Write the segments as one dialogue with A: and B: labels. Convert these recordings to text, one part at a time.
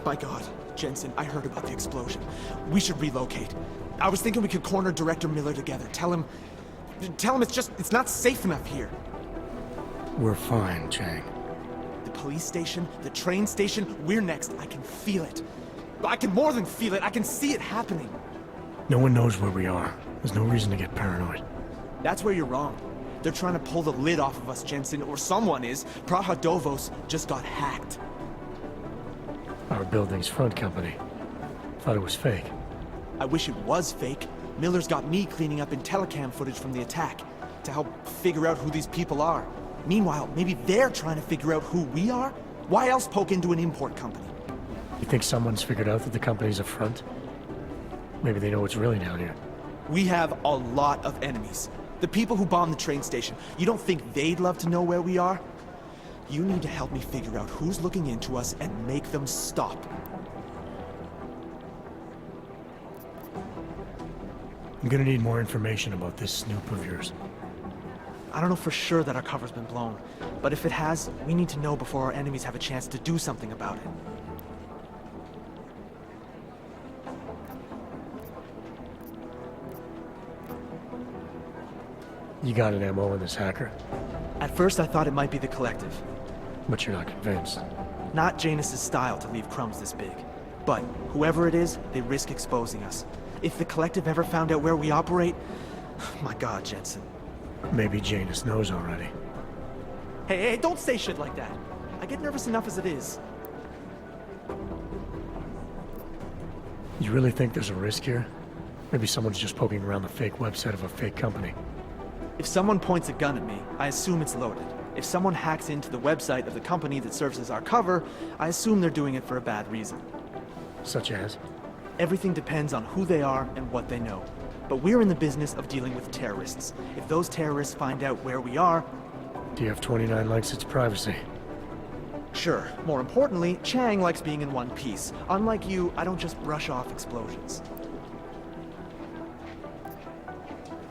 A: My God, Jensen, I heard about the explosion. We should relocate. I was thinking we could corner Director Miller together. Tell him it's not safe enough here.
B: We're fine, Chang.
A: The police station, the train station, we're next. I can feel it. I can more than feel it. I can see it happening.
B: No one knows where we are. There's no reason to get paranoid.
A: That's where you're wrong. They're trying to pull the lid off of us, Jensen, or someone is. Praha-Dovos just got hacked.
B: Our building's front company. Thought it was fake.
A: I wish it was fake. Miller's got me cleaning up IntelliCam footage from the attack to help figure out who these people are. Meanwhile, maybe they're trying to figure out who we are? Why else poke into an import company?
B: You think someone's figured out that the company's a front? Maybe they know what's really down here.
A: We have a lot of enemies. The people who bombed the train station. You don't think they'd love to know where we are? You need to help me figure out who's looking into us and make them stop.
B: I'm gonna need more information about this snoop of yours.
A: I don't know for sure that our cover's been blown, but if it has, we need to know before our enemies have a chance to do something about it.
B: You got an MO in this hacker?
A: At first I thought it might be the Collective.
B: But you're not convinced.
A: Not Janus's style to leave crumbs this big. But whoever it is, they risk exposing us. If the Collective ever found out where we operate... My God, Jensen.
B: Maybe Janus knows already.
A: Hey, don't say shit like that. I get nervous enough as it is.
B: You really think there's a risk here? Maybe someone's just poking around the fake website of a fake company.
A: If someone points a gun at me, I assume it's loaded. If someone hacks into the website of the company that serves as our cover, I assume they're doing it for a bad reason.
B: Such as?
A: Everything depends on who they are and what they know. But we're in the business of dealing with terrorists. If those terrorists find out where we are...
B: DF-29 likes its privacy.
A: Sure. More importantly, Chang likes being in one piece. Unlike you, I don't just brush off explosions.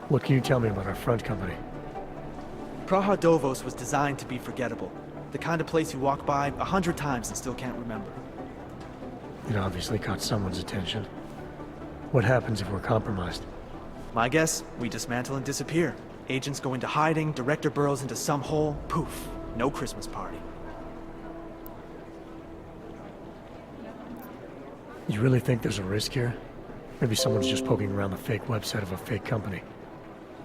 B: What can you tell me about our front company?
A: Praha-Dovos was designed to be forgettable. The kind of place you walk by 100 times and still can't remember.
B: It obviously caught someone's attention. What happens if we're compromised?
A: My guess, we dismantle and disappear. Agents go into hiding, Director burrows into some hole, poof, no Christmas party.
B: You really think there's a risk here? Maybe someone's just poking around the fake website of a fake company.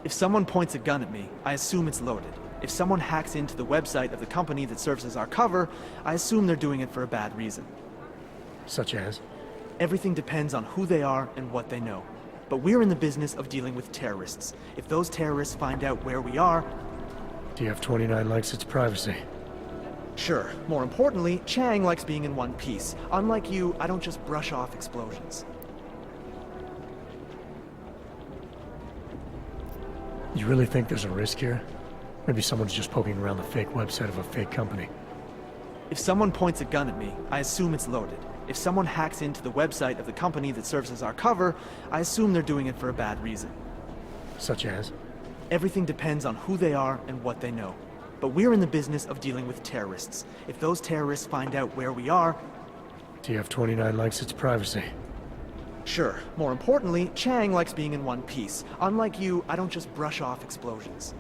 A: If someone points a gun at me, I assume it's loaded. If someone hacks into the website of the company that serves as our cover, I assume they're doing it for a bad reason.
B: Such as?
A: Everything depends on who they are and what they know. But we're in the business of dealing with terrorists. If those terrorists find out where we are...
B: DF-29 likes its privacy.
A: Sure. More importantly, Chang likes being in one piece. Unlike you, I don't just brush off explosions.
B: You really think there's a risk here? Maybe someone's just poking around the fake website of a fake company.
A: If someone points a gun at me, I assume it's loaded. If someone hacks into the website of the company that serves as our cover, I assume they're doing it for a bad reason.
B: Such as?
A: Everything depends on who they are and what they know. But we're in the business of dealing with terrorists. If those terrorists find out where we are...
B: DF-29 likes its privacy.
A: Sure. More importantly, Chang likes being in one piece. Unlike you, I don't just brush off explosions.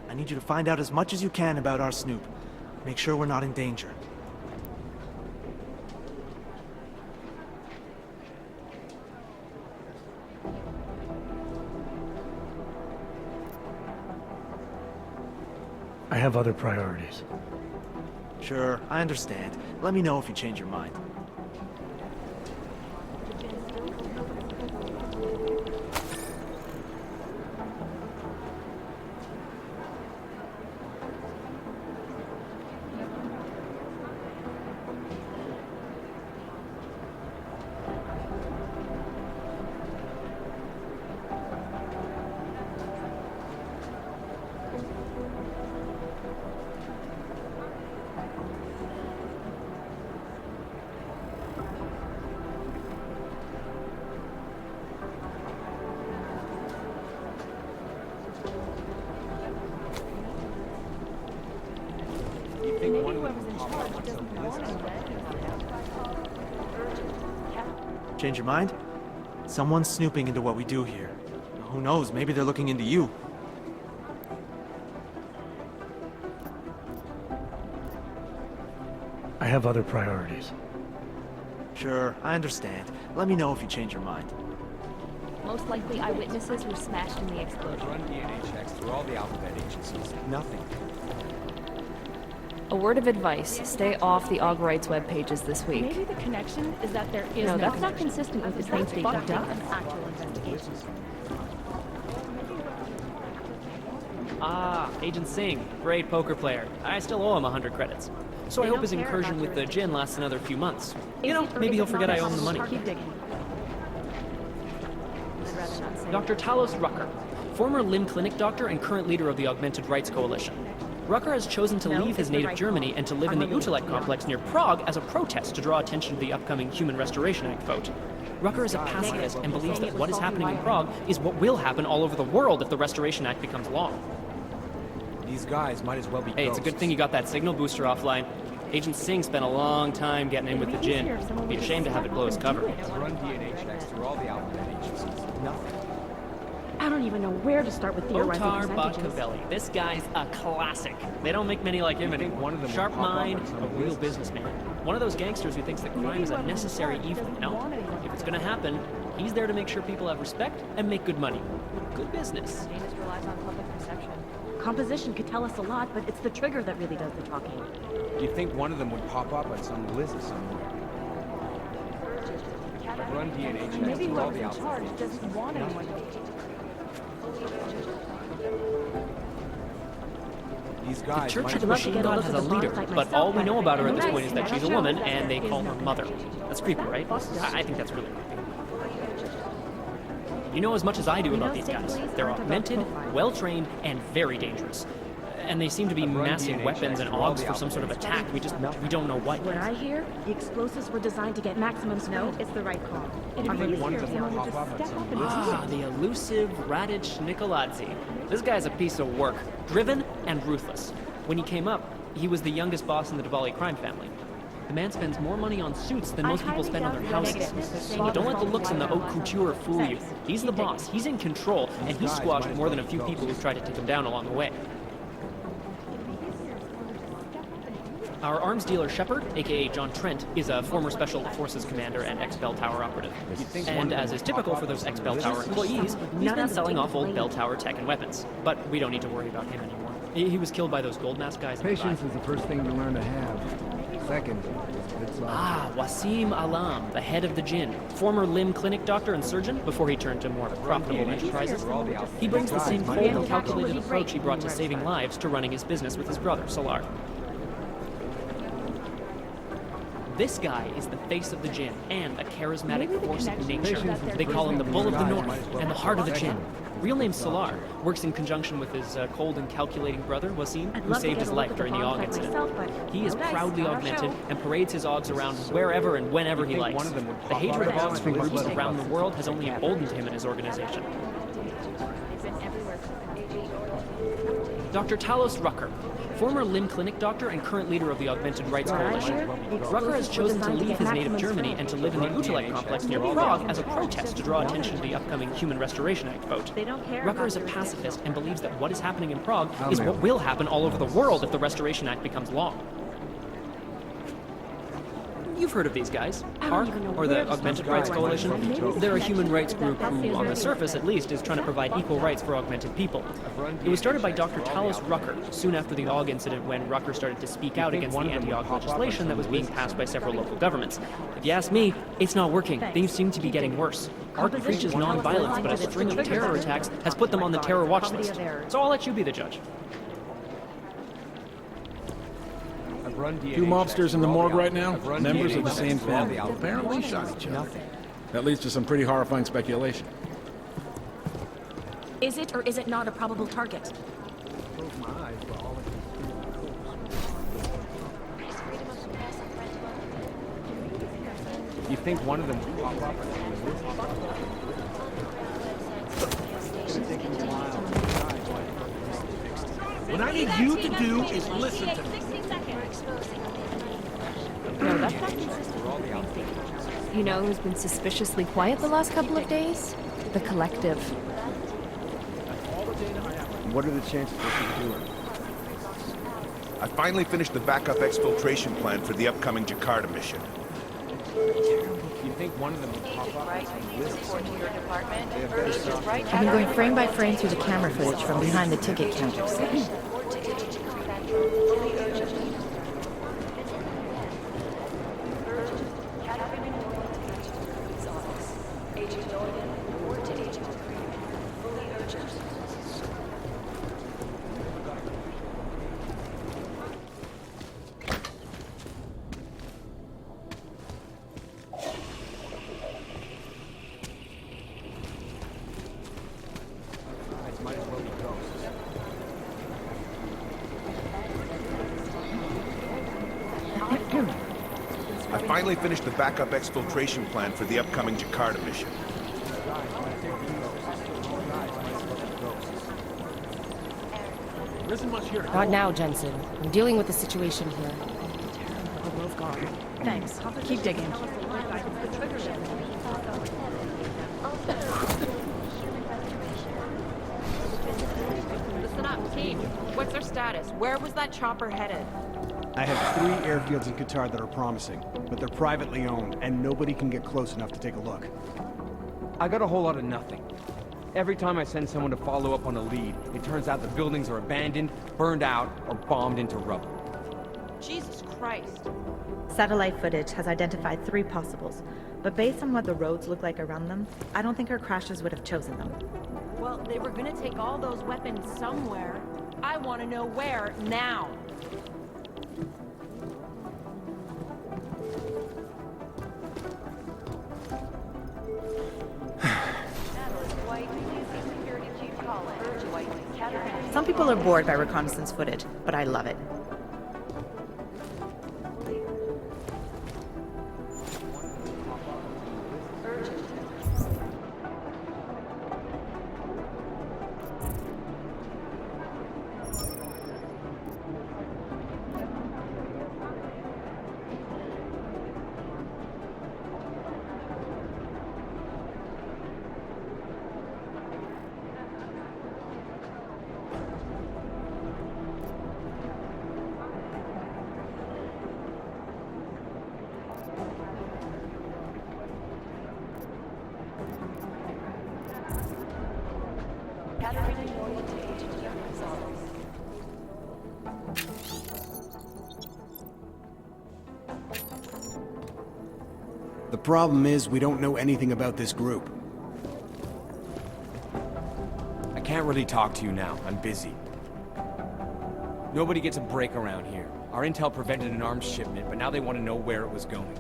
A: I need you to find out as much as you can about our Snoop. Make sure we're not in danger.
B: I have other priorities.
A: Sure, I understand. Let me know if you change your mind. Change your mind? Someone's snooping into what we do here. Who knows, maybe they're looking into you.
B: I have other priorities.
A: Sure, I understand. Let me know if you change your mind.
C: Most likely eyewitnesses were smashed in the explosion.
D: Run DNA checks through all the alphabet agencies. Nothing.
C: A word of advice, stay off the Aug Rights web pages this week.
E: Maybe the connection is that there is
C: No, that's
E: connection.
C: not consistent with the things they
E: Fucked
C: done.
E: up. An actual investigation.
F: Ah, Agent Singh, great poker player. I still owe him 100 credits. So I hope his incursion with the gin lasts another few months. You know, maybe he'll forget I owe him the money.
E: Keep digging.
C: I'd rather not say.
F: Dr. Talos Rucker, former limb clinic doctor and current leader of the Augmented Rights Coalition. Rucker has chosen to leave his native Germany and to live in the Utilite complex near Prague as a protest to draw attention to the upcoming Human Restoration Act vote. Rucker is a pacifist and believes that what is happening in Prague is what will happen all over the world if the Restoration Act becomes law.
D: These guys might as well be
F: Hey, it's a good thing you got that signal booster offline. Agent Singh spent a long time getting in with the gin. Be a shame to have it blow his cover.
D: Run DNA checks through all the alphabet agencies. Nothing.
E: I don't even know where to start with theorizing
F: Otar
E: percentages.
F: Botkavelli. This guy's a classic. They don't make many like him anymore.
D: One of them
F: Sharp
D: will pop up
F: mind,
D: on some
F: a real
D: list.
F: businessman. One of those gangsters who thinks that crime is a necessary evil. No. If it's gonna happen, he's there to make sure people have respect and make good money. Good business.
C: Janus relies on public perception.
E: Composition could tell us a lot, but it's the trigger that really does the talking.
D: You'd think one of them would pop up on some list somewhere. Run DNA checks
E: Maybe
D: through all
E: whoever's
D: the
E: in
D: alphabet
E: charge
D: agencies.
E: doesn't want anyone to be.
D: These
F: The
D: guys
F: Church
D: might
F: of
D: as
F: the
D: well
F: Machine
E: get a
F: God
E: look
F: has
E: at
F: a
E: the
F: leader,
E: bonds like
F: but all we
E: myself,
F: know about her at this
E: nice.
F: point is that she's a
E: Shows
F: woman
E: that
F: and they
E: there
F: call
E: is
F: her
E: no
F: mother.
E: connection.
F: That's creepy, right? I think that's really creepy. You know as much as I do about these guys. They're augmented, well-trained, and very dangerous. And they seem to be massive weapons and augs for some sort of attack. We don't know what.
E: What I hear, the explosives were designed to get maximum speed. No, it's the right call. It'd be
D: one
E: easier
D: of
E: if
D: them
E: someone
D: will
E: would
D: pop
E: just
D: up on
E: step
D: some
E: up and
F: Ah, the elusive Radic Nikoladzzi. This guy's a piece of work. Driven and ruthless. When he came up, he was the youngest boss in the Diwali crime family. The man spends more money on suits than most people spend on their houses. But don't let the looks and the haute couture fool you. He's the boss, he's in control, and he squashed more than a few people who tried to take him down along the way. Our arms dealer Shepard, aka John Trent, is a former Special Forces commander and ex-Bell Tower operative. And as is typical for those ex-Bell Tower employees, he's been selling off old Bell Tower tech and weapons. But we don't need to worry about him anymore. He was killed by those gold mask guys.
G: Patience is the first thing to learn to have. Second, it's
F: Ah, Wasim Alam, the head of the Jinn, former limb clinic doctor and surgeon before he turned to more profitable enterprises. He brings the same cold and calculated approach he brought to saving lives to running his business with his brother, Solar. This guy is the face of the Jinn and a charismatic force of nature. They call him the Bull of the North and the Heart of the Jinn. Real name Solar, works in conjunction with his cold and calculating brother, Wasim, who saved his life during the AUG incident. He is proudly augmented and parades his AUGs around wherever and whenever he likes. The hatred of AUGs from groups around the world has only emboldened him and his organization. Dr. Talos Rucker, former limb clinic doctor and current leader of the Augmented Rights Coalition. Rucker has chosen to leave his native Germany and to live in the Utilite complex near Prague as a protest to draw attention to the upcoming Human Restoration Act vote. Rucker is a pacifist and believes that what is happening in Prague is what will happen all over the world if the Restoration Act becomes law. You've heard of these guys. ARC, or the Augmented Rights Coalition. They're a human rights group who, on the surface at least, is trying to provide equal rights for augmented people. It was started by Dr. Talos Rucker soon after the AUG incident when Rucker started to speak out against the anti-AUG legislation that was being passed by several local governments. If you ask me, it's not working. Things seem to be getting worse. ARC preaches non-violence, but a string of terror attacks has put them on the terror watch list. So I'll let you be the judge.
G: Two mobsters in the morgue right now, members of the same family, apparently shot each other. That leads to some pretty horrifying speculation.
E: Is it or is it not a probable target?
D: You think one of them would pop up?
H: What I need you to do is listen to me.
C: 60 seconds. No, that's not consistent with the train station. You know who's been suspiciously quiet the last couple of days? The Collective.
H: What are the chances this is doing?
I: I finally finished the backup exfiltration plan for the upcoming Jakarta mission.
D: You think one of them would pop up?
E: I've been going frame by frame through the camera footage from behind the ticket counters.
I: I finally finished the backup exfiltration plan for the upcoming Jakarta mission.
J: Not now, Jensen. I'm dealing with the situation here.
E: We're both gone. Thanks. Keep digging.
K: Listen up, team. What's their status? Where was that chopper headed?
H: I have 3 airfields in Qatar that are promising, but they're privately owned, and nobody can get close enough to take a look.
D: I got a whole lot of nothing. Every time I send someone to follow up on a lead, it turns out the buildings are abandoned, burned out, or bombed into rubble.
K: Jesus Christ.
E: Satellite footage has identified 3 possibles, but based on what the roads look like around them, I don't think our crashers would have chosen them.
K: Well, they were gonna take all those weapons somewhere. I want to know where, now.
E: Some people are bored by reconnaissance footage, but I love it.
H: The problem is, we don't know anything about this group.
D: I can't really talk to you now. I'm busy. Nobody gets a break around here. Our intel prevented an arms shipment, but now they want to know where it was going.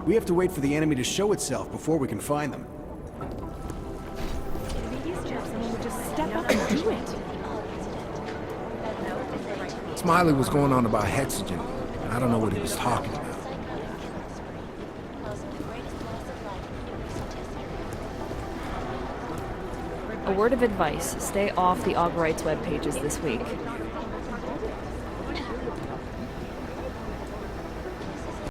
H: We have to wait for the enemy to show itself before we can find them.
E: Someone would just step up and do it.
L: Smiley was going on about hexogen. I don't know what he was talking about.
C: A word of advice, stay off the Aug Rights web pages this week.